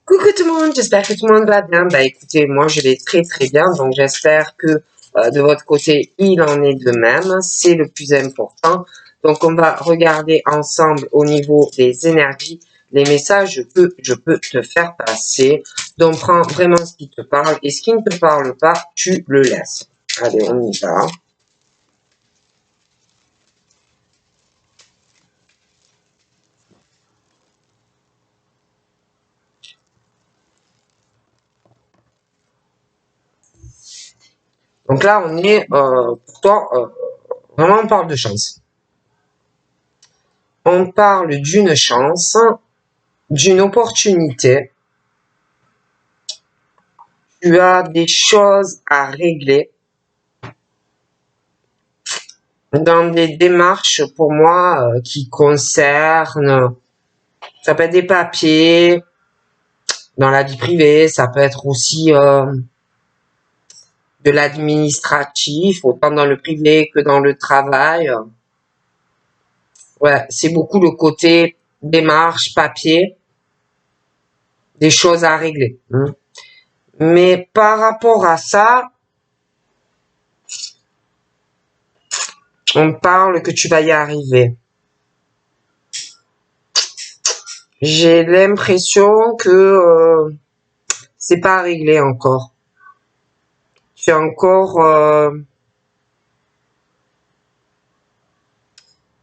Coucou tout le monde, j'espère que tout le monde va bien. Bah écoutez, moi je vais très très bien, donc j'espère que de votre côté il en est de même, c'est le plus important. Donc on va regarder ensemble au niveau des énergies, les messages que je peux te faire passer. Donc prends vraiment ce qui te parle et ce qui ne te parle pas, tu le laisses. Allez, on y va. Donc là, on est, pour toi, vraiment on parle de chance. On parle d'une chance, d'une opportunité. Tu as des choses à régler dans des démarches pour moi qui concernent, ça peut être des papiers dans la vie privée, ça peut être aussi de l'administratif, autant dans le privé que dans le travail. Ouais, c'est beaucoup le côté démarche, papier, des choses à régler. Mais par rapport à ça, on parle que tu vas y arriver. J'ai l'impression que c'est pas réglé encore. Tu es encore,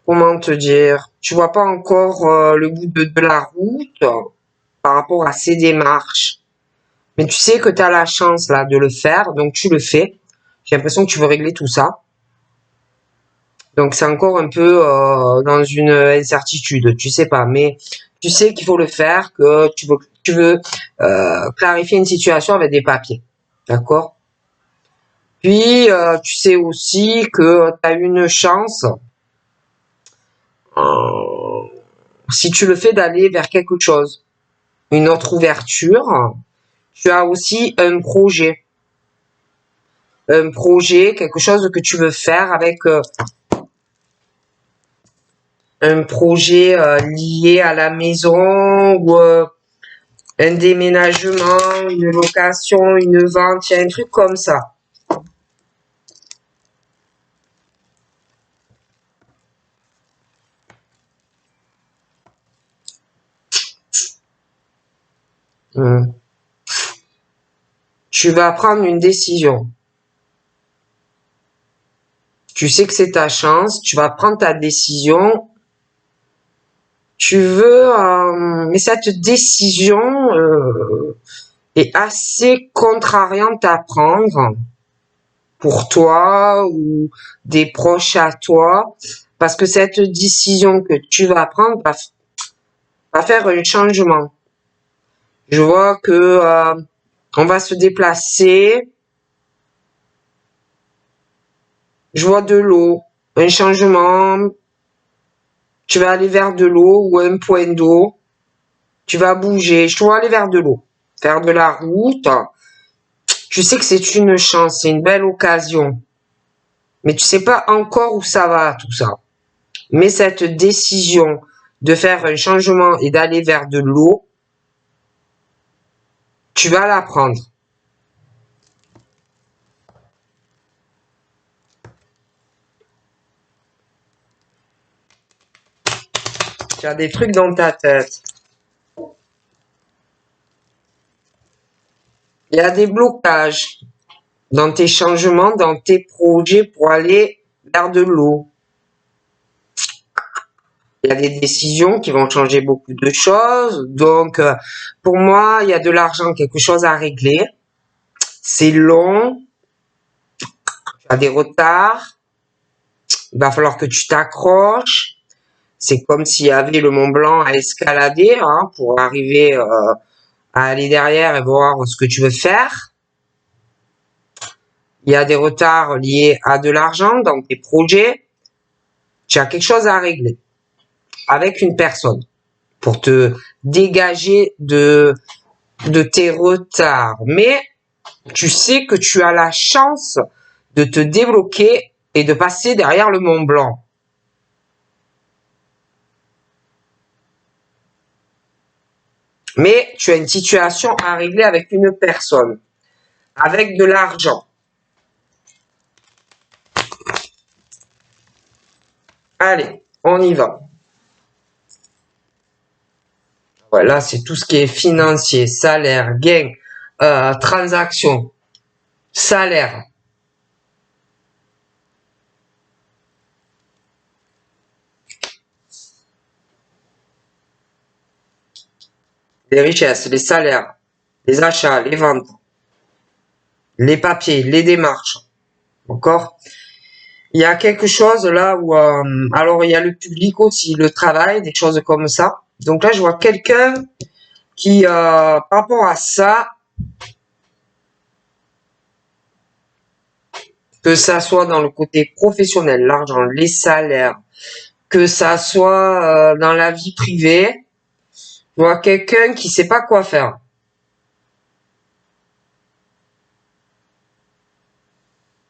comment te dire, tu vois pas encore le bout de la route par rapport à ces démarches. Mais tu sais que tu as la chance là de le faire, donc tu le fais. J'ai l'impression que tu veux régler tout ça. Donc c'est encore un peu dans une incertitude, tu sais pas, mais tu sais qu'il faut le faire, que tu veux clarifier une situation avec des papiers, d'accord? Puis tu sais aussi que tu as une chance, si tu le fais, d'aller vers quelque chose, une autre ouverture. Tu as aussi un projet, quelque chose que tu veux faire avec un projet lié à la maison ou un déménagement, une location, une vente, il y a un truc comme ça. Tu vas prendre une décision. Tu sais que c'est ta chance, tu vas prendre ta décision. Tu veux, mais cette décision est assez contrariante à prendre pour toi ou des proches à toi, parce que cette décision que tu vas prendre va faire un changement. Je vois que on va se déplacer. Je vois de l'eau, un changement. Tu vas aller vers de l'eau ou un point d'eau. Tu vas bouger. Je dois aller vers de l'eau, faire de la route. Tu sais que c'est une chance, c'est une belle occasion. Mais tu sais pas encore où ça va, tout ça. Mais cette décision de faire un changement et d'aller vers de l'eau, tu vas la prendre. Tu as des trucs dans ta tête. Il y a des blocages dans tes changements, dans tes projets pour aller vers de l'eau. Il y a des décisions qui vont changer beaucoup de choses. Donc, pour moi, il y a de l'argent, quelque chose à régler. C'est long. Tu as des retards. Il va falloir que tu t'accroches. C'est comme s'il y avait le Mont Blanc à escalader pour arriver à aller derrière et voir ce que tu veux faire. Il y a des retards liés à de l'argent dans tes projets. Tu as quelque chose à régler avec une personne pour te dégager de tes retards. Mais tu sais que tu as la chance de te débloquer et de passer derrière le Mont Blanc. Mais tu as une situation à régler avec une personne, avec de l'argent. Allez, on y va. Voilà, c'est tout ce qui est financier, salaire, gain, transaction, salaire. Les richesses, les salaires, les achats, les ventes, les papiers, les démarches. D'accord? Il y a quelque chose là où, alors il y a le public aussi, le travail, des choses comme ça. Donc là, je vois quelqu'un qui, par rapport à ça, que ça soit dans le côté professionnel, l'argent, les salaires, que ça soit dans la vie privée, je vois quelqu'un qui sait pas quoi faire.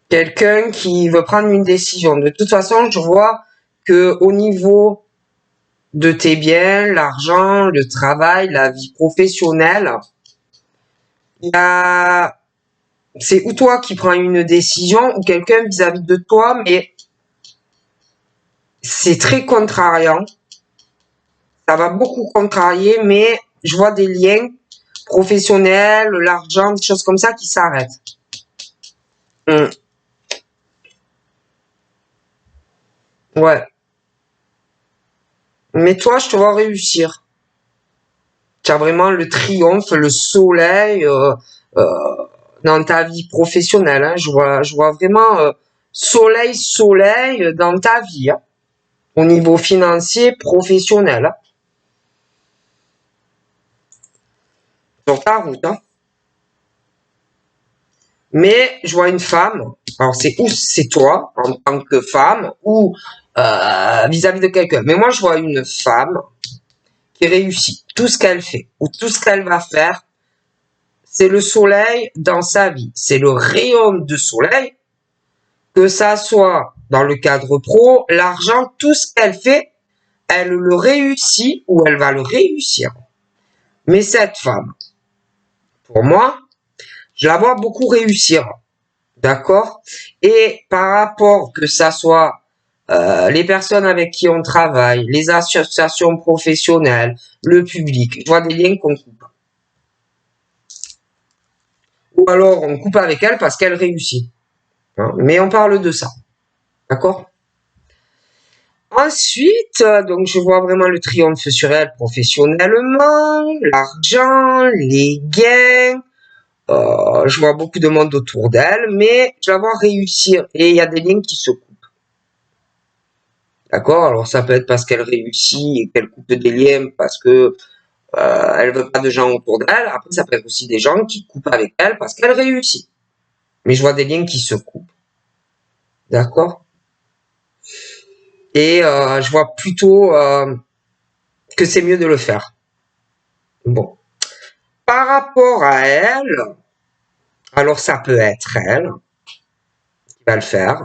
Quelqu'un qui veut prendre une décision. De toute façon, je vois que au niveau de tes biens, l'argent, le travail, la vie professionnelle, il y a, c'est ou toi qui prends une décision ou quelqu'un vis-à-vis de toi, mais c'est très contrariant. Ça va beaucoup contrarier, mais je vois des liens professionnels, l'argent, des choses comme ça qui s'arrêtent. Ouais. Mais toi, je te vois réussir. Tu as vraiment le triomphe, le soleil euh, dans ta vie professionnelle. Hein. Je vois vraiment soleil, soleil dans ta vie. Hein. Au niveau financier, professionnel. Hein. Sur ta route. Hein. Mais je vois une femme. Alors c'est ou c'est toi en tant que femme ou vis-à-vis de quelqu'un. Mais moi je vois une femme qui réussit tout ce qu'elle fait ou tout ce qu'elle va faire. C'est le soleil dans sa vie. C'est le rayon de soleil, que ça soit dans le cadre pro, l'argent, tout ce qu'elle fait, elle le réussit ou elle va le réussir. Mais cette femme, pour moi, je la vois beaucoup réussir. D'accord? Et par rapport que ça soit les personnes avec qui on travaille, les associations professionnelles, le public, je vois des liens qu'on coupe. Ou alors on coupe avec elle parce qu'elle réussit. Hein. Mais on parle de ça. D'accord? Ensuite, donc je vois vraiment le triomphe sur elle professionnellement, l'argent, les gains. Je vois beaucoup de monde autour d'elle, mais je la vois réussir et il y a des lignes qui se coupent. D'accord? Alors ça peut être parce qu'elle réussit et qu'elle coupe des liens parce que elle veut pas de gens autour d'elle. Après, ça peut être aussi des gens qui coupent avec elle parce qu'elle réussit. Mais je vois des liens qui se coupent. D'accord? Et je vois plutôt que c'est mieux de le faire. Bon. Par rapport à elle, alors ça peut être elle qui va le faire,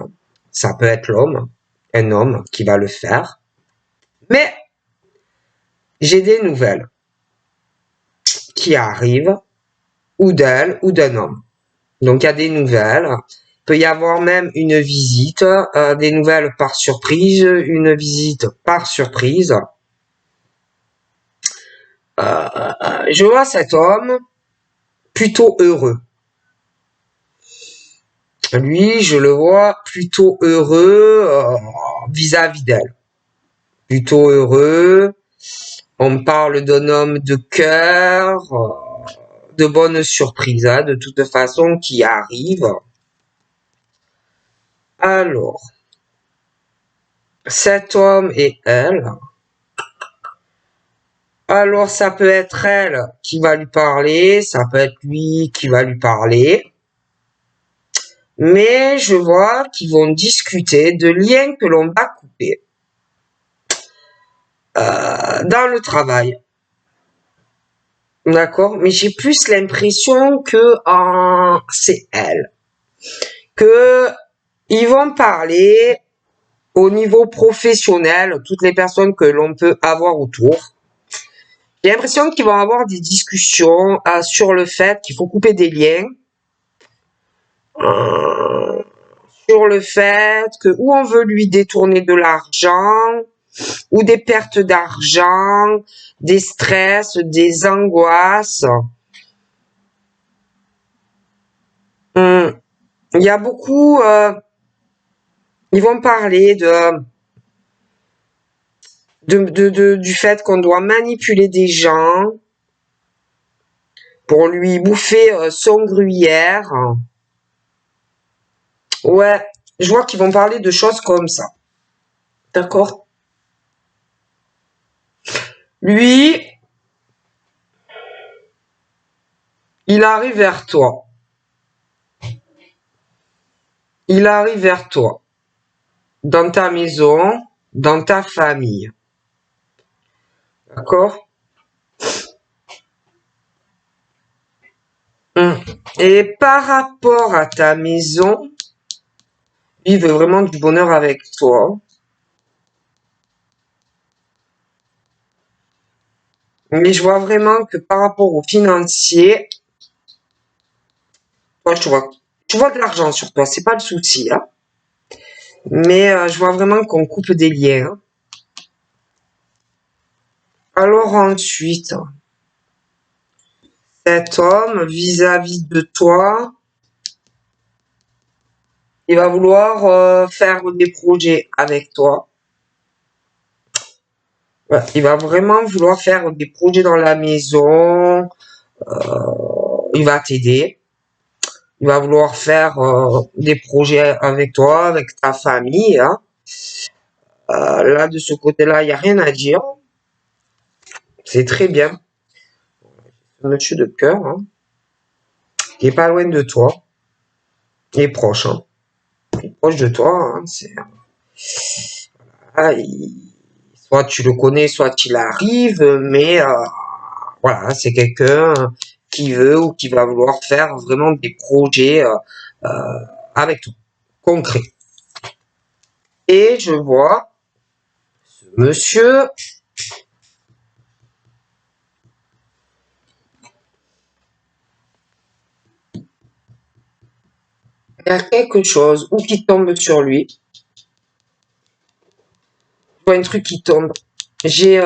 ça peut être l'homme, un homme qui va le faire, mais j'ai des nouvelles qui arrivent, ou d'elle, ou d'un homme. Donc il y a des nouvelles, il peut y avoir même une visite, des nouvelles par surprise, une visite par surprise. Je vois cet homme plutôt heureux. Lui, je le vois plutôt heureux vis-à-vis d'elle. Plutôt heureux. On parle d'un homme de cœur, de bonnes surprises, hein, de toute façon, qui arrive. Alors, cet homme et elle. Alors, ça peut être elle qui va lui parler, ça peut être lui qui va lui parler. Mais je vois qu'ils vont discuter de liens que l'on va couper dans le travail. D'accord? Mais j'ai plus l'impression que c'est elle. Que ils vont parler au niveau professionnel, toutes les personnes que l'on peut avoir autour. J'ai l'impression qu'ils vont avoir des discussions sur le fait qu'il faut couper des liens. Sur le fait que ou on veut lui détourner de l'argent, ou des pertes d'argent, des stress, des angoisses. Il y a beaucoup, ils vont parler du fait qu'on doit manipuler des gens pour lui bouffer son gruyère. Ouais, je vois qu'ils vont parler de choses comme ça. D'accord? Lui, il arrive vers toi. Il arrive vers toi. Dans ta maison, dans ta famille. D'accord? Et par rapport à ta maison, il veut vraiment du bonheur avec toi. Mais je vois vraiment que par rapport au financier, toi, tu vois de l'argent sur toi, c'est pas le souci, hein. Mais je vois vraiment qu'on coupe des liens. Alors ensuite, cet homme, vis-à-vis de toi, il va vouloir faire des projets avec toi. Ouais, il va vraiment vouloir faire des projets dans la maison. Il va t'aider. Il va vouloir faire des projets avec toi, avec ta famille, hein. Là, de ce côté-là, il n'y a rien à dire. C'est très bien. Monsieur de cœur, hein, qui est pas loin de toi. Il est proche, hein. Il est proche de toi, hein. Soit tu le connais, soit il arrive, mais voilà, c'est quelqu'un qui veut ou qui va vouloir faire vraiment des projets avec toi, concrets. Et je vois ce monsieur, il y a quelque chose ou qui tombe sur lui. Je vois un truc qui tombe. J'ai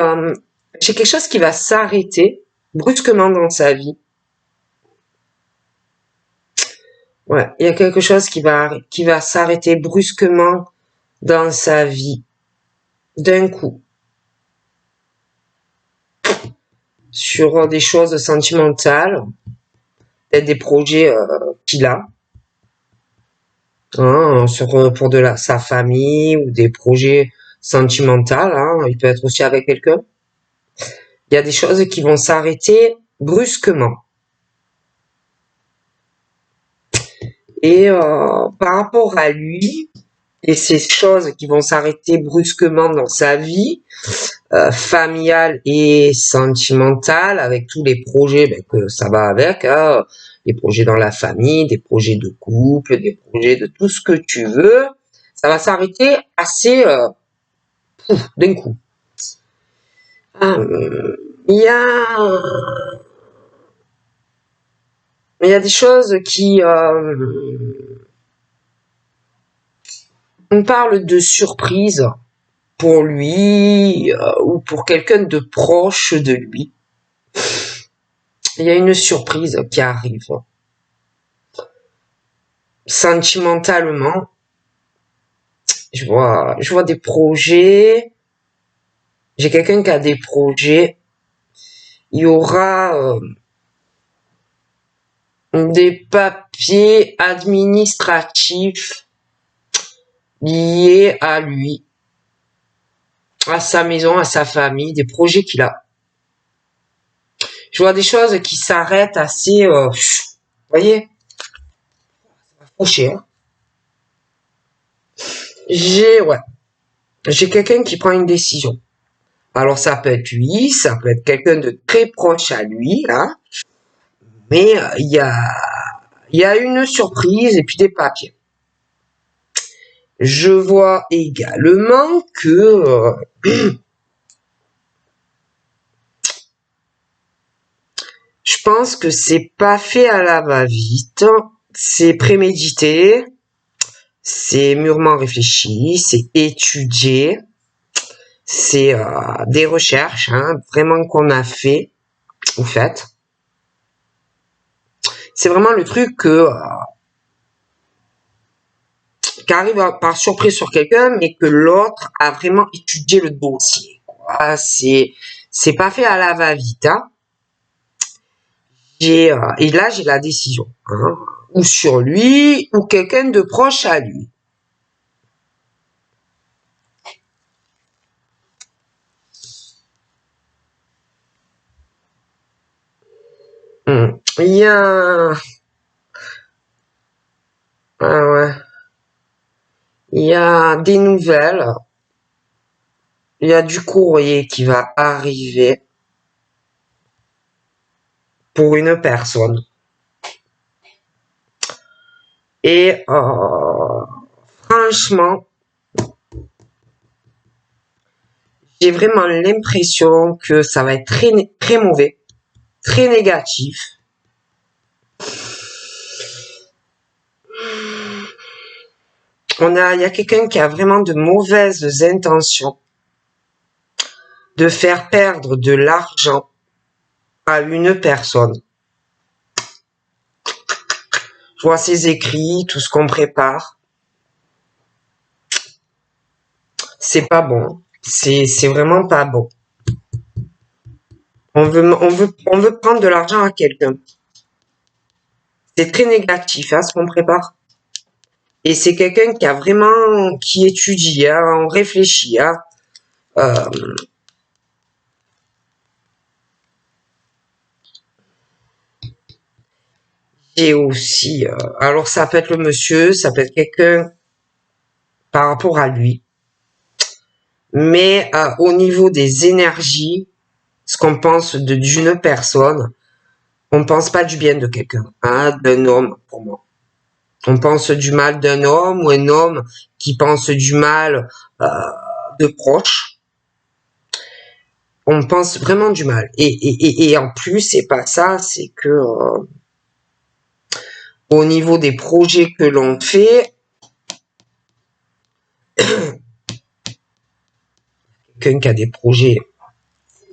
quelque chose qui va s'arrêter brusquement dans sa vie. Ouais, il y a quelque chose qui va s'arrêter brusquement dans sa vie, d'un coup, sur des choses sentimentales, peut-être des projets qu'il a, hein, pour sa famille ou des projets sentimentaux, hein, il peut être aussi avec quelqu'un. Il y a des choses qui vont s'arrêter brusquement. Et par rapport à lui, et ces choses qui vont s'arrêter brusquement dans sa vie, familiale et sentimentale, avec tous les projets que ça va avec, hein, des projets dans la famille, des projets de couple, des projets de tout ce que tu veux, ça va s'arrêter assez d'un coup. Il y a des choses qui on parle de surprise pour lui ou pour quelqu'un de proche de lui. Il y a une surprise qui arrive. Sentimentalement, je vois des projets. J'ai quelqu'un qui a des projets. Il y aura des papiers administratifs liés à lui, à sa maison, à sa famille, des projets qu'il a. Je vois des choses qui s'arrêtent assez, vous voyez, ça va faucher, hein. J'ai quelqu'un qui prend une décision. Alors ça peut être lui, ça peut être quelqu'un de très proche à lui, hein, mais il y a une surprise et puis des papiers. Je vois également que pense que c'est pas fait à la va-vite. C'est prémédité. C'est mûrement réfléchi. C'est étudié. C'est des recherches, hein, vraiment qu'on a fait, au fait. C'est vraiment le truc qui arrive par surprise sur quelqu'un, mais que l'autre a vraiment étudié le dossier, quoi. C'est pas fait à la va-vite, hein. Et là, j'ai la décision, hein, ou sur lui, ou quelqu'un de proche à lui. Il y a... Ah ouais. Il y a des nouvelles. Il y a du courrier qui va arriver pour une personne. Et franchement, j'ai vraiment l'impression que ça va être très, très mauvais, très négatif. Il y a quelqu'un qui a vraiment de mauvaises intentions de faire perdre de l'argent à une personne. Je vois ses écrits, tout ce qu'on prépare. C'est pas bon. C'est vraiment pas bon. On veut prendre de l'argent à quelqu'un. C'est très négatif, hein, ce qu'on prépare. Et c'est quelqu'un qui a vraiment, qui étudie, hein, on réfléchit, hein. Et aussi, alors ça peut être le monsieur, ça peut être quelqu'un par rapport à lui. Mais au niveau des énergies, ce qu'on pense d'une personne, on pense pas du bien de quelqu'un, hein, d'un homme, pour moi. On pense du mal d'un homme ou un homme qui pense du mal de proches. On pense vraiment du mal. Et en plus, c'est pas ça, c'est que au niveau des projets que l'on fait, quelqu'un qui a des projets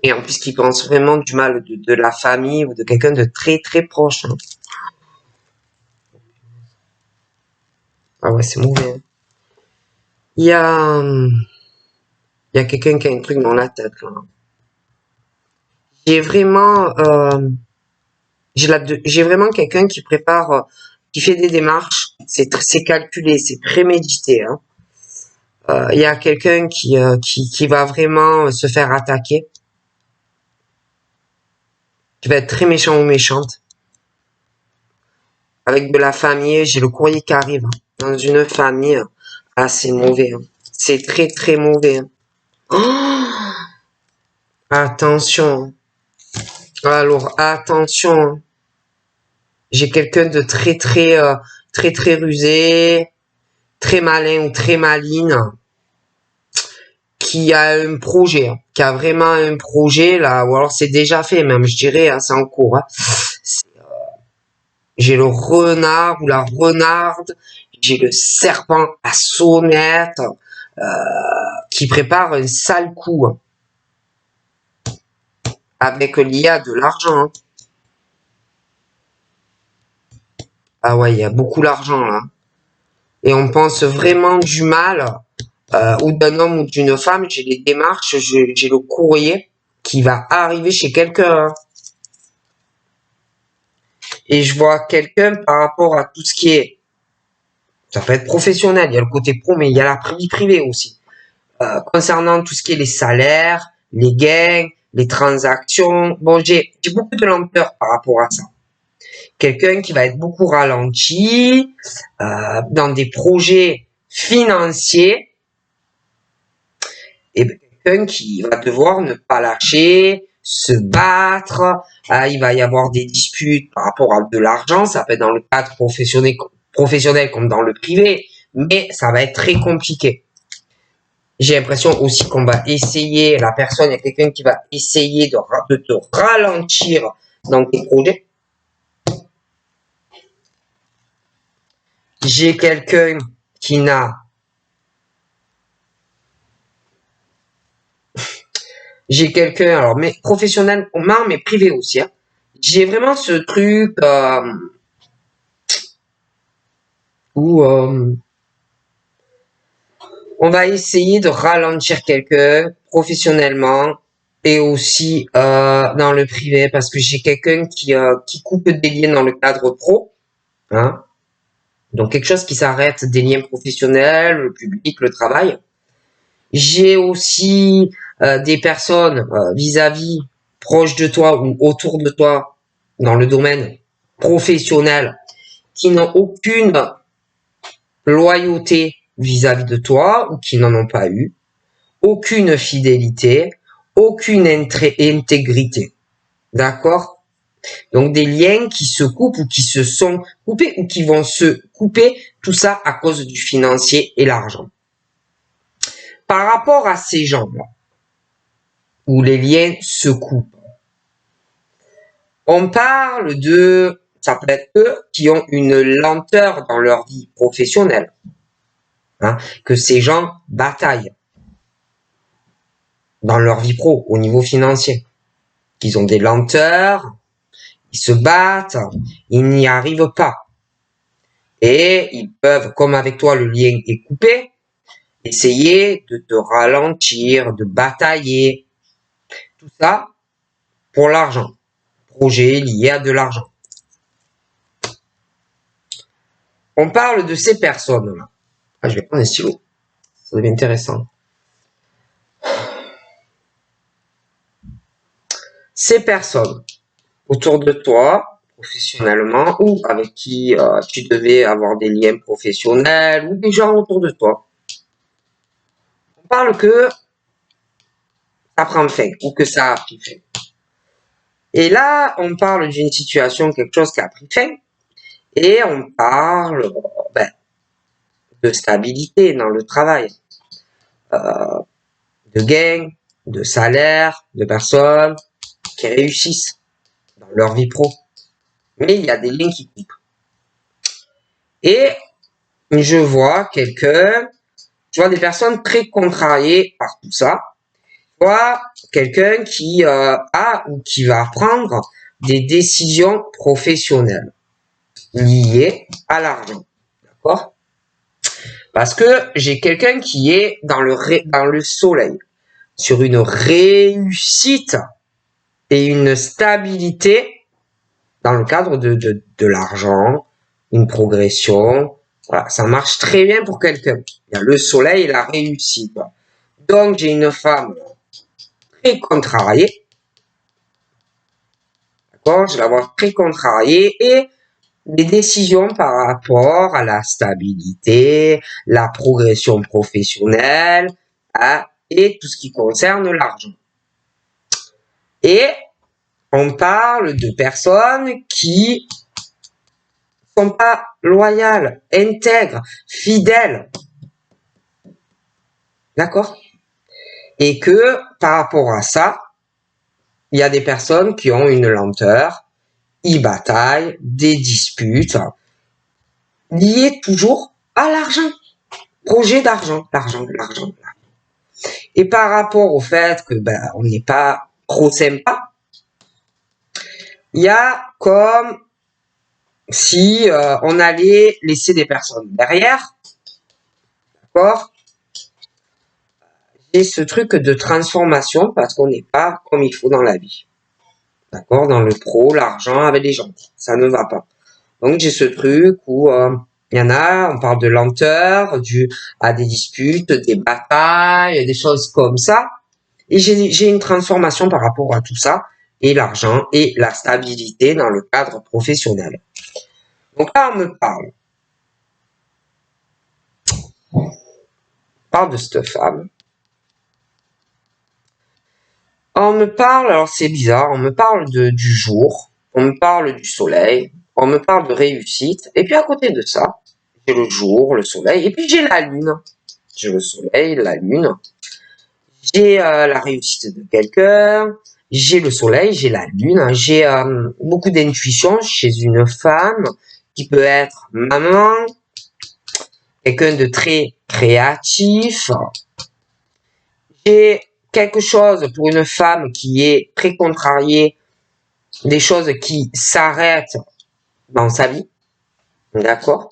et en plus qui pense vraiment du mal de la famille ou de quelqu'un de très très proche. Hein. Ah ouais, c'est mauvais. Hein. Il y a quelqu'un qui a un truc dans la tête. Là. J'ai vraiment, j'ai vraiment quelqu'un qui prépare, qui fait des démarches. C'est calculé, c'est prémédité. Hein. Il y a quelqu'un qui va vraiment se faire attaquer, qui va être très méchant ou méchante. Avec de la famille, j'ai le courrier qui arrive. Hein. Dans une famille, ah c'est mauvais. Hein. C'est très très mauvais. Hein. Oh attention. Alors attention. J'ai quelqu'un de très très très très rusé, très malin ou très maline, qui a un projet, hein, qui a vraiment un projet là, ou alors c'est déjà fait même, je dirais, hein, c'est en cours. Hein. J'ai le renard ou la renarde, j'ai le serpent à sonnette, qui prépare un sale coup. Hein. Avec l'IA de l'argent. Hein. Ah ouais, il y a beaucoup d'argent là. Et on pense vraiment du mal, ou d'un homme ou d'une femme. J'ai les démarches, j'ai le courrier qui va arriver chez quelqu'un. Hein. Et je vois quelqu'un par rapport à tout ce qui est, ça peut être professionnel, il y a le côté pro, mais il y a la vie privée aussi. Concernant tout ce qui est les salaires, les gains, les transactions. Bon, j'ai beaucoup de lenteur par rapport à ça. Quelqu'un qui va être beaucoup ralenti dans des projets financiers et quelqu'un qui va devoir ne pas lâcher, se battre. Il va y avoir des disputes par rapport à de l'argent. Ça peut être dans le cadre professionnel comme dans le privé, mais ça va être très compliqué. J'ai l'impression aussi qu'on va essayer, la personne, il y a quelqu'un qui va essayer de te ralentir dans tes projets. J'ai quelqu'un qui n'a... J'ai quelqu'un, alors, mais professionnellement, mais privé aussi. Hein. J'ai vraiment ce truc où on va essayer de ralentir quelqu'un professionnellement et aussi dans le privé parce que j'ai quelqu'un qui coupe des liens dans le cadre pro. Hein. Donc quelque chose qui s'arrête des liens professionnels, le public, le travail. J'ai aussi des personnes vis-à-vis proches de toi ou autour de toi dans le domaine professionnel qui n'ont aucune loyauté vis-à-vis de toi ou qui n'en ont pas eu, aucune fidélité, aucune intégrité. D'accord? Donc des liens qui se coupent ou qui se sont coupés ou qui vont se couper, tout ça à cause du financier et l'argent. Par rapport à ces gens-là, où les liens se coupent, on parle de, ça peut être eux qui ont une lenteur dans leur vie professionnelle, hein, que ces gens bataillent dans leur vie pro au niveau financier, qu'ils ont des lenteurs, ils se battent, ils n'y arrivent pas. Et ils peuvent, comme avec toi le lien est coupé, essayer de te ralentir, de batailler. Tout ça pour l'argent. Projet lié à de l'argent. On parle de ces personnes-là. Ah, je vais prendre un stylo. Ça devient intéressant. Ces personnes autour de toi, professionnellement, ou avec qui tu devais avoir des liens professionnels, ou des gens autour de toi. On parle que ça prend fin, ou que ça a pris fin. Et là, on parle d'une situation, quelque chose qui a pris fin, et on parle de stabilité dans le travail, de gains, de salaire, de personnes qui réussissent dans leur vie pro. Mais il y a des liens qui coupent. Et je vois tu vois des personnes très contrariées par tout ça. Tu vois quelqu'un qui a ou qui va prendre des décisions professionnelles liées à l'argent. D'accord? Parce que j'ai quelqu'un qui est dans le soleil, sur une réussite et une stabilité dans le cadre de l'argent, une progression. Voilà, ça marche très bien pour quelqu'un. Il y a le soleil et la réussite. Donc, j'ai une femme très contrariée. D'accord? Je la vois très contrariée et les décisions par rapport à la stabilité, la progression professionnelle, hein, et tout ce qui concerne l'argent. Et on parle de personnes qui sont pas loyales, intègres, fidèles. D'accord? Et que par rapport à ça, il y a des personnes qui ont une lenteur, ils bataillent, des disputes, liées toujours à l'argent. Projet d'argent, l'argent. Et par rapport au fait que on n'est pas trop sympa, il y a comme si on allait laisser des personnes derrière, d'accord? J'ai ce truc de transformation parce qu'on n'est pas comme il faut dans la vie, d'accord? Dans le pro, l'argent avec les gens, ça ne va pas. Donc j'ai ce truc où il y en a, on parle de lenteur, dû à des disputes, des batailles, des choses comme ça. Et j'ai une transformation par rapport à tout ça, et l'argent et la stabilité dans le cadre professionnel. Donc là, on parle de cette femme. On me parle, alors c'est bizarre, on me parle du jour, on me parle du soleil, on me parle de réussite, et puis à côté de ça, j'ai le jour, le soleil, et puis j'ai la lune. J'ai le soleil, la lune, j'ai la réussite de quelqu'un, j'ai le soleil, j'ai la lune, j'ai beaucoup d'intuition chez une femme qui peut être maman, quelqu'un de très créatif. J'ai quelque chose pour une femme qui est très contrariée, des choses qui s'arrêtent dans sa vie, d'accord?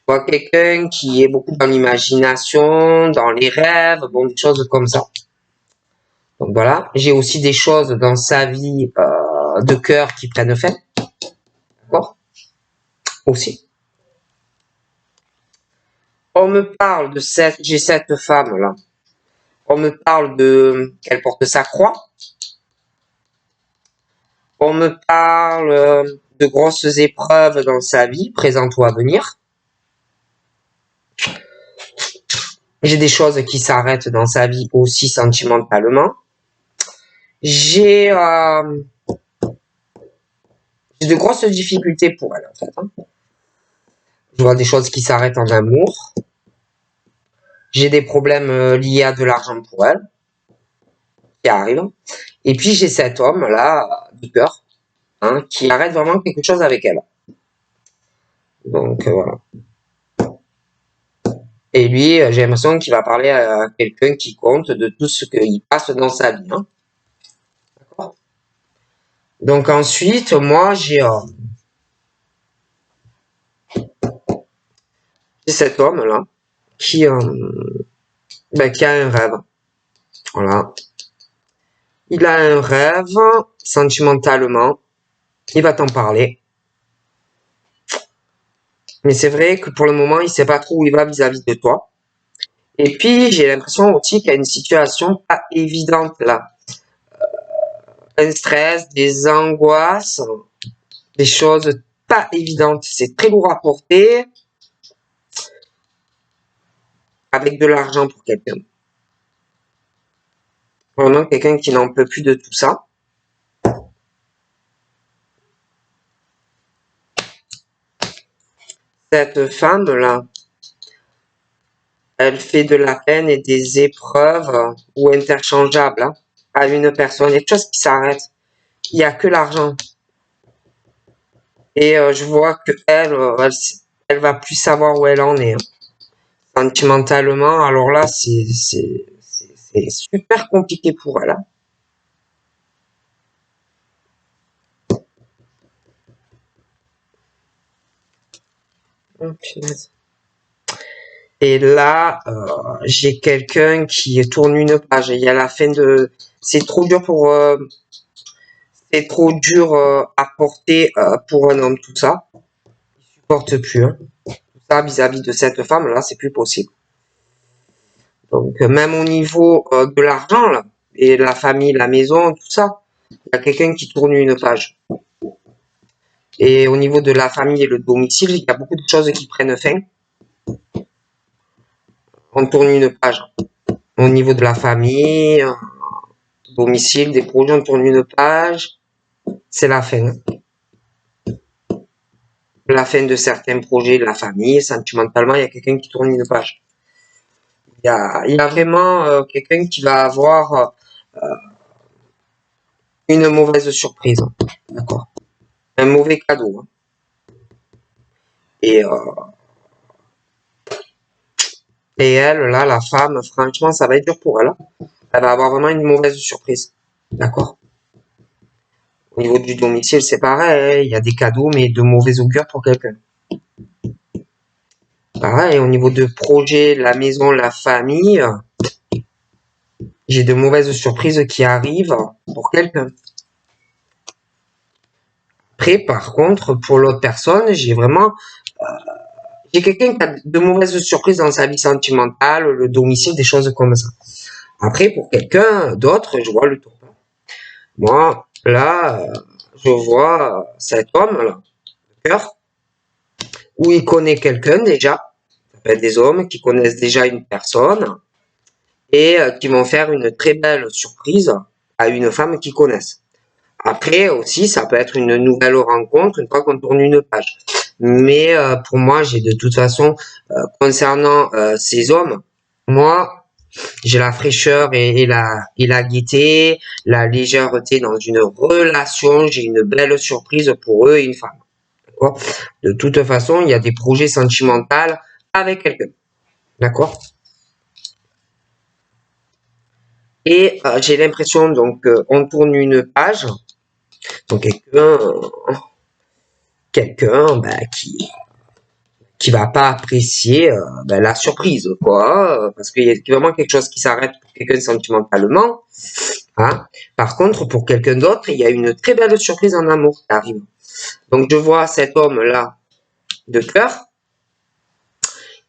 Je vois quelqu'un qui est beaucoup dans l'imagination, dans les rêves, bon, des choses comme ça. Donc voilà, j'ai aussi des choses dans sa vie de cœur qui prennent fin, d'accord? Aussi. On me parle de j'ai cette femme là. On me parle de qu'elle porte sa croix. On me parle de grosses épreuves dans sa vie, présentes ou à venir. J'ai des choses qui s'arrêtent dans sa vie aussi sentimentalement. J'ai de grosses difficultés pour elle en fait. Je vois des choses qui s'arrêtent en amour. J'ai des problèmes liés à de l'argent pour elle qui arrivent. Et puis j'ai cet homme là de cœur qui arrête vraiment quelque chose avec elle. Donc voilà. Et lui, j'ai l'impression qu'il va parler à quelqu'un qui compte de tout ce qu'il passe dans sa vie. D'accord. Donc ensuite, moi j'ai cet homme là qui a un rêve. Voilà. Il a un rêve sentimentalement. Il va t'en parler. Mais c'est vrai que pour le moment, il sait pas trop où il va vis-à-vis de toi. Et puis, j'ai l'impression aussi qu'il y a une situation pas évidente là. Un stress, des angoisses, des choses pas évidentes. C'est très lourd à porter avec de l'argent pour quelqu'un. Vraiment quelqu'un qui n'en peut plus de tout ça. Cette femme-là, elle fait de la peine et des épreuves ou interchangeables à une personne. Il y a quelque chose qui s'arrête. Il n'y a que l'argent. Et je vois que elle va plus savoir où elle en est. Sentimentalement, alors là, c'est super compliqué pour elle. Oh, punaise. Et là, j'ai quelqu'un qui tourne une page. Il y a la fin de... C'est trop dur pour... c'est trop dur à porter pour un homme, tout ça. Il supporte plus. Tout ça vis-à-vis de cette femme-là, c'est plus possible. Donc, même au niveau de l'argent, là, et la famille, la maison, tout ça, il y a quelqu'un qui tourne une page. Et au niveau de la famille et le domicile, il y a beaucoup de choses qui prennent fin. On tourne une page. Au niveau de la famille, domicile, des projets, on tourne une page. C'est la fin. La fin de certains projets de la famille, sentimentalement, il y a quelqu'un qui tourne une page. Il y a vraiment quelqu'un qui va avoir une mauvaise surprise. D'accord. Un mauvais cadeau. Et elle, là, la femme, franchement, ça va être dur pour elle. Elle va avoir vraiment une mauvaise surprise. D'accord. Au niveau du domicile, c'est pareil. Il y a des cadeaux, mais de mauvais augure pour quelqu'un. Pareil, au niveau de projet, la maison, la famille, j'ai de mauvaises surprises qui arrivent pour quelqu'un. Après, par contre, pour l'autre personne, j'ai vraiment... j'ai quelqu'un qui a de mauvaises surprises dans sa vie sentimentale, le domicile, des choses comme ça. Après, pour quelqu'un d'autre, je vois le tour. Moi, là, je vois cet homme-là, de cœur, où il connaît quelqu'un déjà. Ça peut être des hommes qui connaissent déjà une personne et qui vont faire une très belle surprise à une femme qu'ils connaissent. Après aussi, ça peut être une nouvelle rencontre une fois qu'on tourne une page. Mais pour moi, j'ai de toute façon, concernant ces hommes, moi, J'ai la fraîcheur et la gaieté, la légèreté dans une relation. J'ai une belle surprise pour eux et une femme. D'accord? De toute façon, il y a des projets sentimentaux avec quelqu'un. D'accord? Et j'ai l'impression, donc, on tourne une page. Donc, quelqu'un qui va pas apprécier la surprise, quoi, parce qu'il y a vraiment quelque chose qui s'arrête pour quelqu'un sentimentalement. Hein. Par contre, pour quelqu'un d'autre, il y a une très belle surprise en amour qui arrive. Donc, je vois cet homme-là de cœur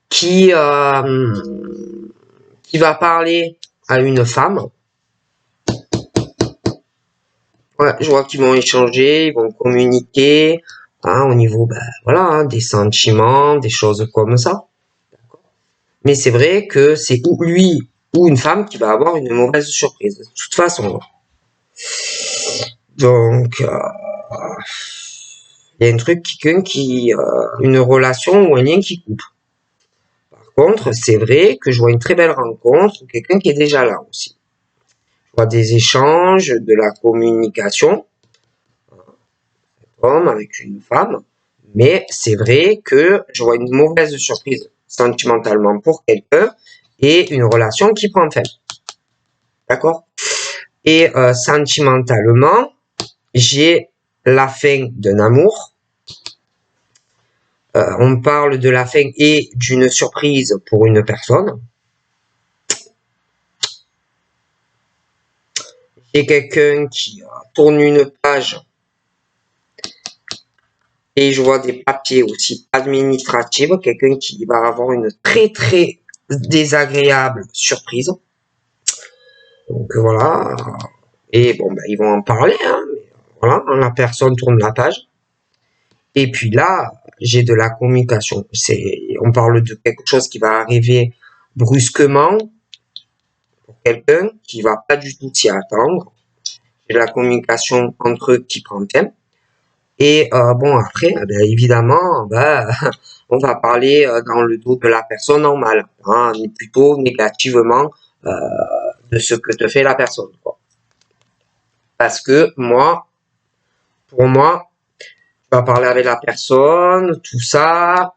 qui va parler à une femme. Ouais, je vois qu'ils vont échanger, ils vont communiquer au niveau des sentiments, des choses comme ça. Mais c'est vrai que c'est ou lui ou une femme qui va avoir une mauvaise surprise, de toute façon. Donc, il y a un truc, une relation ou un lien qui coupe. Par contre, c'est vrai que je vois une très belle rencontre, quelqu'un qui est déjà là aussi. Je vois des échanges, de la communication, un homme avec une femme, mais c'est vrai que je vois une mauvaise surprise sentimentalement pour quelqu'un et une relation qui prend fin. D'accord? Et sentimentalement, j'ai la fin d'un amour. On parle de la fin et d'une surprise pour une personne. J'ai quelqu'un qui tourne une page et je vois des papiers aussi administratifs. Quelqu'un qui va avoir une très très désagréable surprise. Donc voilà. Et bon, ils vont en parler. Hein. Voilà, la personne tourne la page. Et puis là, j'ai de la communication. On parle de quelque chose qui va arriver brusquement pour quelqu'un qui va pas du tout s'y attendre. J'ai de la communication entre eux qui prend fin. Et après, évidemment, on va parler dans le dos de la personne normale, hein, plutôt négativement de ce que te fait la personne, quoi. Parce que pour moi, tu vas parler avec la personne, tout ça.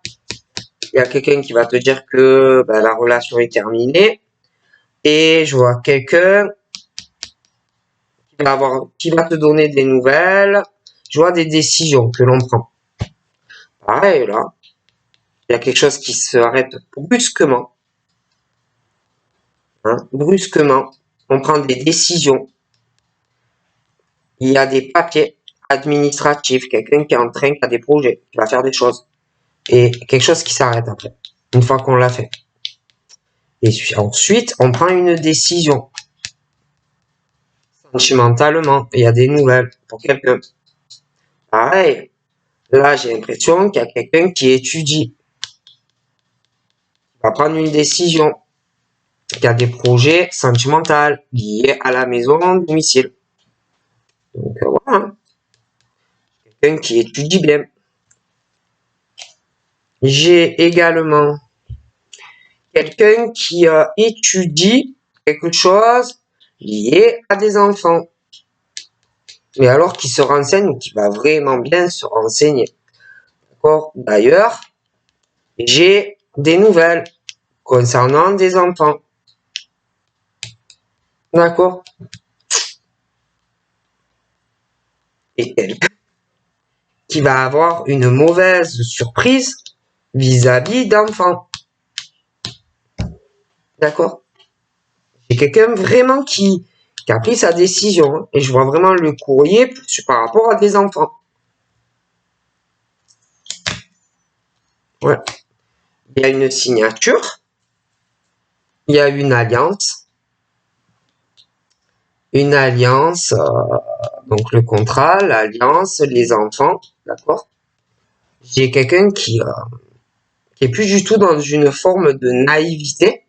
Il y a quelqu'un qui va te dire que la relation est terminée. Et je vois quelqu'un qui va te donner des nouvelles. Je vois des décisions que l'on prend. Pareil, là. Il y a quelque chose qui s'arrête brusquement. Hein, brusquement. On prend des décisions. Il y a des papiers administratifs. Quelqu'un qui est en train, qui a des projets, qui va faire des choses. Et quelque chose qui s'arrête après. Une fois qu'on l'a fait. Et ensuite, on prend une décision. Sentimentalement, il y a des nouvelles pour quelqu'un. Pareil. Là, j'ai l'impression qu'il y a quelqu'un qui étudie. Va prendre une décision. Il y a des projets sentimentaux liés à la maison, au domicile. Donc voilà. Quelqu'un qui étudie bien. J'ai également quelqu'un qui étudie quelque chose lié à des enfants. Mais alors qui se renseigne ou qui va vraiment bien se renseigner. D'accord? D'ailleurs, j'ai des nouvelles concernant des enfants. D'accord? Et quelqu'un qui va avoir une mauvaise surprise vis-à-vis d'enfants. D'accord? C'est quelqu'un vraiment qui a pris sa décision. Hein, et je vois vraiment le courrier par rapport à des enfants. Ouais. Il y a une signature. Il y a une alliance. Une alliance, donc le contrat, l'alliance, les enfants. D'accord? J'ai quelqu'un qui est plus du tout dans une forme de naïveté.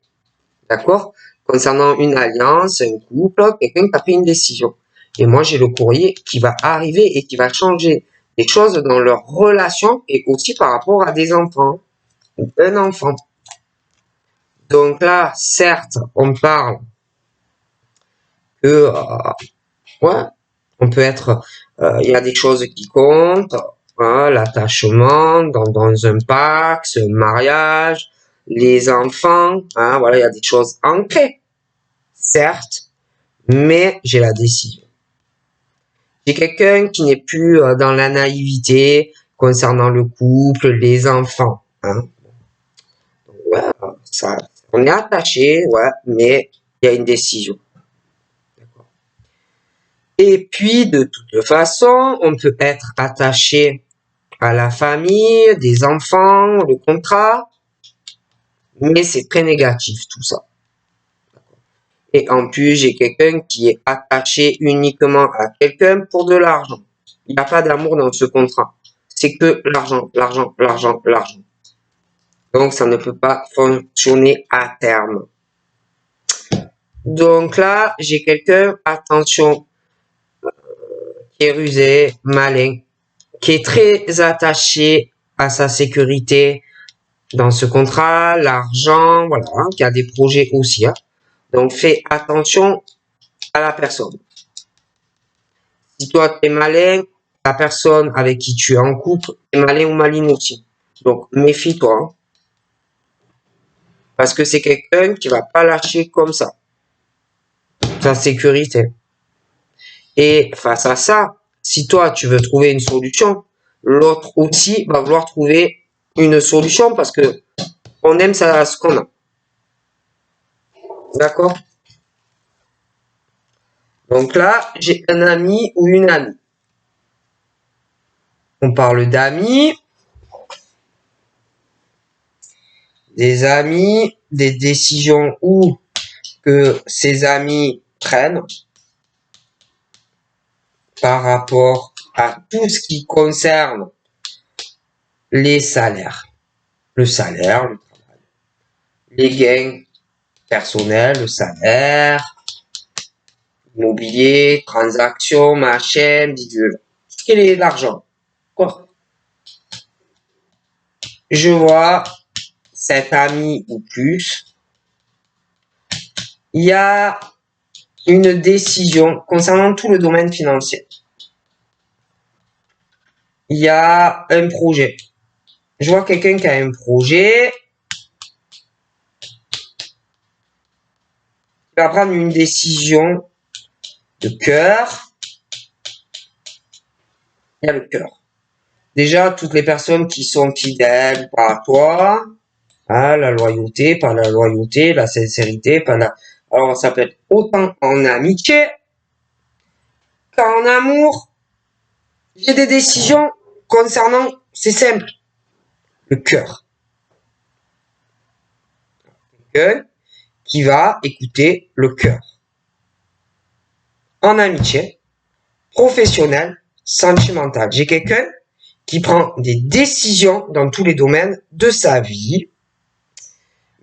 D'accord? Concernant une alliance, un couple, quelqu'un qui a pris une décision. Et moi, j'ai le courrier qui va arriver et qui va changer des choses dans leur relation et aussi par rapport à des enfants. Un enfant. Donc là, certes, on parle que, ouais, on peut être, il y a des choses qui comptent, hein, l'attachement dans un pacte, un mariage, les enfants, hein, voilà, il y a des choses ancrées, certes, mais j'ai la décision. J'ai quelqu'un qui n'est plus dans la naïveté concernant le couple, les enfants, hein. Ouais, ça, on est attaché, ouais, mais il y a une décision. Et puis, de toute façon, on peut être attaché à la famille, des enfants, le contrat, mais c'est très négatif tout ça. Et en plus, j'ai quelqu'un qui est attaché uniquement à quelqu'un pour de l'argent. Il n'y a pas d'amour dans ce contrat. C'est que l'argent, l'argent, l'argent, l'argent. Donc, ça ne peut pas fonctionner à terme. Donc là, j'ai quelqu'un, attention, qui est rusé, malin, qui est très attaché à sa sécurité dans ce contrat, l'argent, voilà, hein, qui a des projets aussi. Hein. Donc, fais attention à la personne. Si toi, tu es malin, la personne avec qui tu es en couple est malin ou maline aussi. Donc, méfie-toi. Hein. Parce que c'est quelqu'un qui va pas lâcher comme ça sa sécurité. Et face à ça, si toi, tu veux trouver une solution, l'autre aussi va vouloir trouver une solution parce que on aime ça, ce qu'on a. D'accord? Donc là, j'ai un ami ou une amie. On parle d'amis, des amis, des décisions ou que ces amis prennent par rapport à tout ce qui concerne les salaires. Le salaire, le travail, les gains personnels, le salaire, immobilier, transactions, machin, bidule. Quel est l'argent? Quoi? Je vois cet ami ou plus. Il y a une décision concernant tout le domaine financier. Il y a un projet. Je vois quelqu'un qui a un projet. Il va prendre une décision de cœur. Il y a le cœur. Déjà, toutes les personnes qui sont fidèles par toi, hein, la loyauté, par la loyauté, la sincérité, par la... Alors, ça peut être autant en amitié qu'en amour. J'ai des décisions concernant, c'est simple, le cœur. Quelqu'un qui va écouter le cœur. En amitié, professionnel, sentimental. J'ai quelqu'un qui prend des décisions dans tous les domaines de sa vie,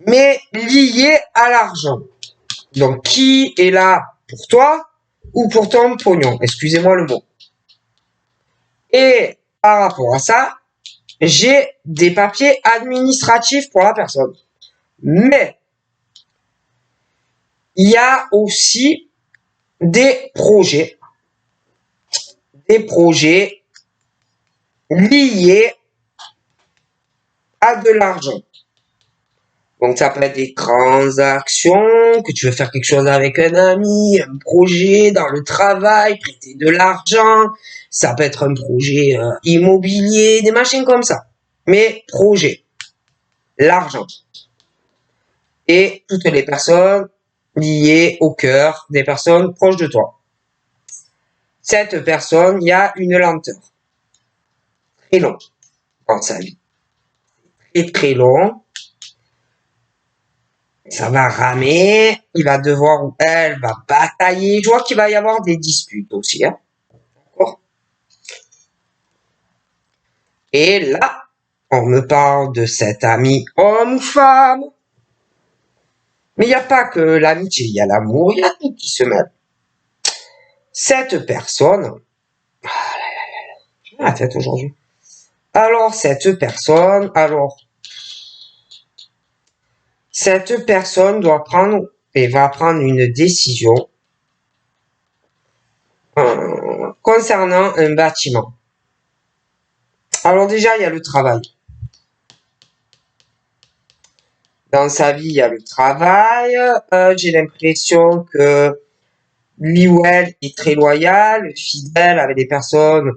mais liées à l'argent. Donc, qui est là pour toi ou pour ton pognon? Excusez-moi le mot. Et par rapport à ça, j'ai des papiers administratifs pour la personne. Mais, il y a aussi des projets liés à de l'argent. Donc, ça peut être des transactions, que tu veux faire quelque chose avec un ami, un projet dans le travail, prêter de l'argent. Ça peut être un projet immobilier, des machines comme ça. Mais projet, l'argent. Et toutes les personnes liées au cœur, des personnes proches de toi. Cette personne, il y a une lenteur. Très long dans sa vie. Très très long. Ça va ramer, il va devoir ou elle va batailler. Je vois qu'il va y avoir des disputes aussi. Hein. D'accord. Et là, on me parle de cet ami homme-femme. Mais il n'y a pas que l'amitié, il y a l'amour, il y a tout qui se mêle. Cette personne, j'ai la tête aujourd'hui. Alors, cette personne, Cette personne doit prendre et va prendre une décision concernant un bâtiment. Alors déjà, il y a le travail. Dans sa vie, il y a le travail. J'ai l'impression que lui ou elle est très loyal, fidèle avec les personnes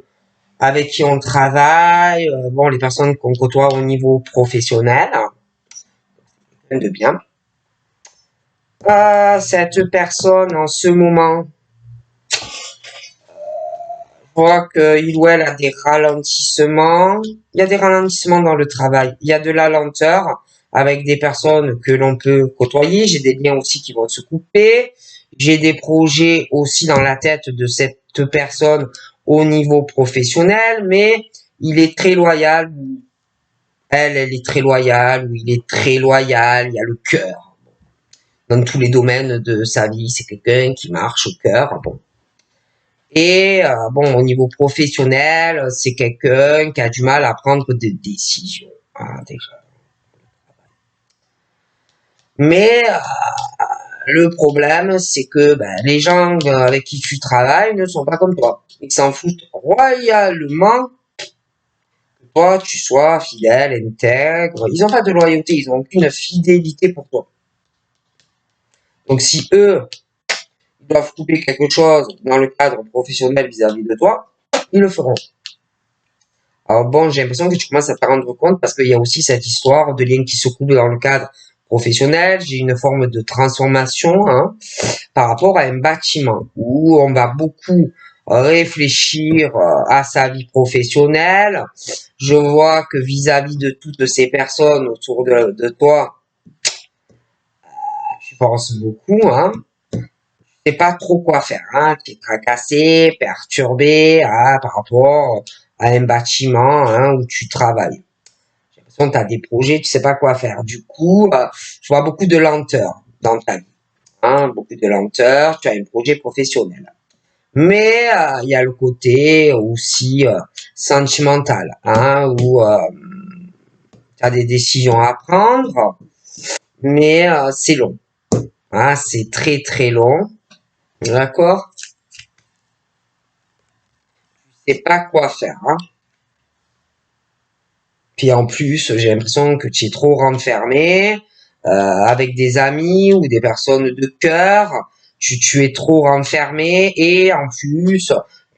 avec qui on travaille, bon, les personnes qu'on côtoie au niveau professionnel, de bien. Cette personne, en ce moment, voit qu'il ou elle a des ralentissements. Il y a des ralentissements dans le travail. Il y a de la lenteur avec des personnes que l'on peut côtoyer. J'ai des liens aussi qui vont se couper. J'ai des projets aussi dans la tête de cette personne au niveau professionnel, mais il est très loyal. Elle est très loyale, ou il est très loyal. Il y a le cœur. Dans tous les domaines de sa vie, c'est quelqu'un qui marche au cœur. Bon. Et bon, au niveau professionnel, c'est quelqu'un qui a du mal à prendre des décisions. Déjà. Mais le problème, c'est que les gens avec qui tu travailles ne sont pas comme toi. Ils s'en foutent royalement que toi, tu sois fidèle, intègre. Ils n'ont pas de loyauté, ils n'ont aucune fidélité pour toi. Donc si eux, ils doivent couper quelque chose dans le cadre professionnel vis-à-vis de toi, ils le feront. Alors bon, j'ai l'impression que tu commences à te rendre compte parce qu'il y a aussi cette histoire de lien qui se coupe dans le cadre professionnel. J'ai une forme de transformation par rapport à un bâtiment où on va beaucoup réfléchir à sa vie professionnelle. Je vois que vis-à-vis de toutes ces personnes autour de toi, tu penses beaucoup, tu sais pas trop quoi faire, tu es tracassé, perturbé par rapport à un bâtiment où tu travailles. J'ai l'impression que tu as des projets, tu sais pas quoi faire. Du coup, je vois beaucoup de lenteur dans ta vie. Beaucoup de lenteur, tu as un projet professionnel. Mais il y a le côté aussi sentimental, où tu as des décisions à prendre, mais c'est long. C'est très très long. D'accord? Tu sais pas quoi faire. Puis en plus, j'ai l'impression que tu es trop renfermé avec des amis ou des personnes de cœur. Tu es trop renfermé et en plus,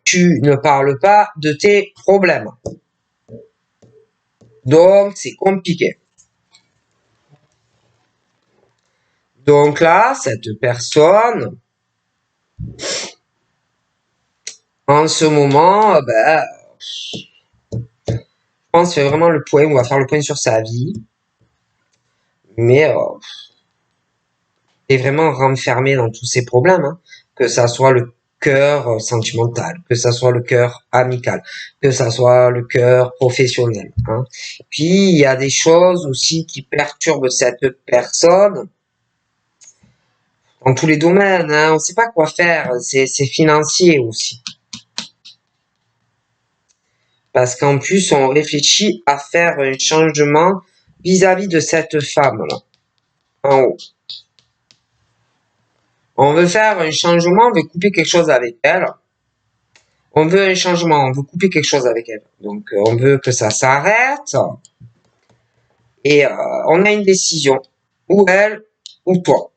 tu ne parles pas de tes problèmes. Donc, c'est compliqué. Donc là, cette personne, en ce moment, je pense fait vraiment le point, on va faire le point sur sa vie. Mais est vraiment renfermé dans tous ces problèmes, que ça soit le cœur sentimental, que ça soit le cœur amical, que ça soit le cœur professionnel. Puis il y a des choses aussi qui perturbent cette personne dans tous les domaines. On ne sait pas quoi faire, c'est financier aussi. Parce qu'en plus, on réfléchit à faire un changement vis-à-vis de cette femme-là, en haut. On veut faire un changement, on veut couper quelque chose avec elle. On veut un changement, on veut couper quelque chose avec elle. Donc, on veut que ça s'arrête. Et on a une décision. Ou elle, ou toi.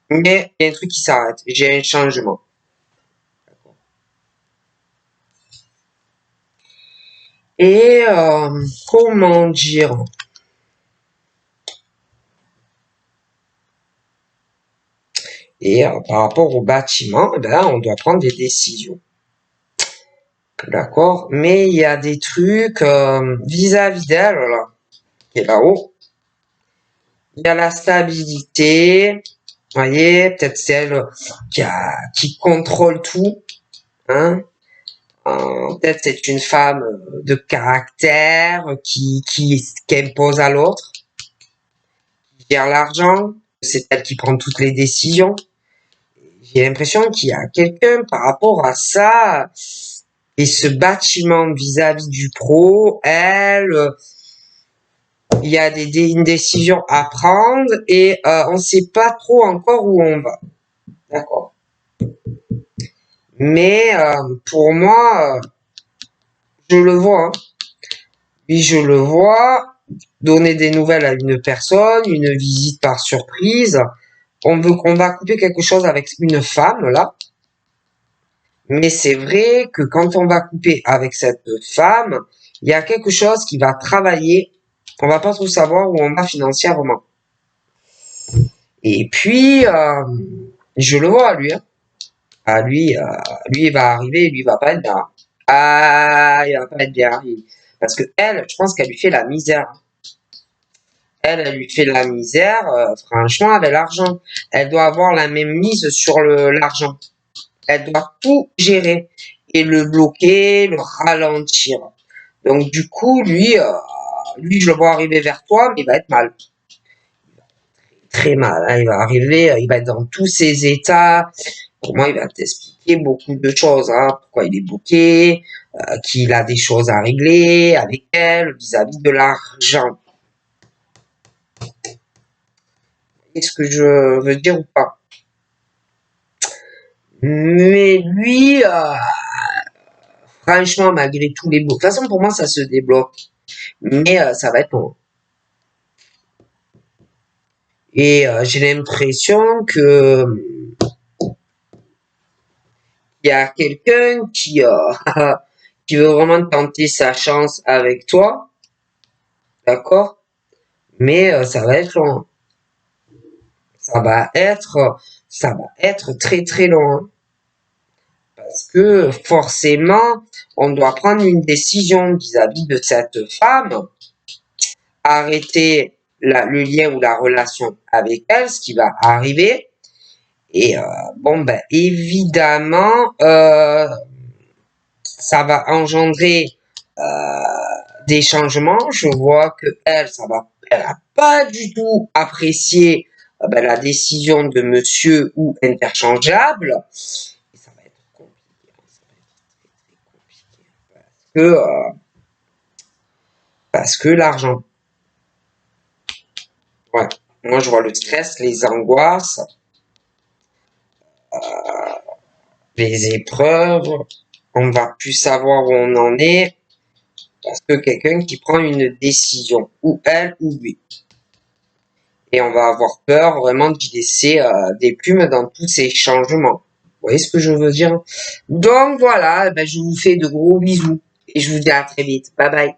Mais il y a un truc qui s'arrête. J'ai un changement. Et comment dire? Et par rapport au bâtiment, on doit prendre des décisions. D'accord? Mais il y a des trucs vis-à-vis d'elle, là, qui est là-haut. Il y a la stabilité. Vous voyez, peut-être celle qui contrôle tout. Peut-être c'est une femme de caractère qui impose à l'autre, qui gère l'argent. C'est elle qui prend toutes les décisions. J'ai l'impression qu'il y a quelqu'un par rapport à ça. Et ce bâtiment vis-à-vis du pro, elle il y a une décision à prendre et on ne sait pas trop encore où on va. D'accord. Mais pour moi, je le vois. Hein. Oui, je le vois. Donner des nouvelles à une personne, une visite par surprise. On va couper quelque chose avec une femme, là. Mais c'est vrai que quand on va couper avec cette femme, il y a quelque chose qui va travailler. On va pas trop savoir où on va financièrement. Et puis, je le vois, lui. Hein. Ah, lui, il va arriver, lui, il va pas être bien. Ah, il va pas être bien. Parce que elle, je pense qu'elle lui fait la misère. Elle lui fait la misère, franchement, avec l'argent. Elle doit avoir la même mise sur l'argent. Elle doit tout gérer et le bloquer, le ralentir. Donc du coup, lui, je le vois arriver vers toi, mais il va être mal, très mal. Hein. Il va arriver, il va être dans tous ses états. Pour moi, il va t'expliquer beaucoup de choses. Hein. Pourquoi il est bloqué, qu'il a des choses à régler avec elle vis-à-vis de l'argent. Est-ce que je veux dire ou pas? Mais lui, franchement, malgré tous les blocs, de toute façon, pour moi, ça se débloque. Mais ça va être long. Et j'ai l'impression que il y a quelqu'un qui veut vraiment tenter sa chance avec toi, d'accord? Mais ça va être long. Ça va être, ça va être très très long. Hein. Parce que forcément, on doit prendre une décision vis-à-vis de cette femme, arrêter le lien ou la relation avec elle, ce qui va arriver. Et bon, ben évidemment, ça va engendrer des changements. Je vois que elle a pas du tout apprécié ben, la décision de monsieur ou interchangeable. Et ça va être compliqué. Ça va être très compliqué parce que l'argent. Ouais. Moi, je vois le stress, les angoisses, les épreuves. On va plus savoir où on en est. Parce que quelqu'un qui prend une décision, ou elle ou lui. Et on va avoir peur vraiment d'y laisser des plumes dans tous ces changements. Vous voyez ce que je veux dire? Donc voilà, ben, je vous fais de gros bisous. Et je vous dis à très vite. Bye bye.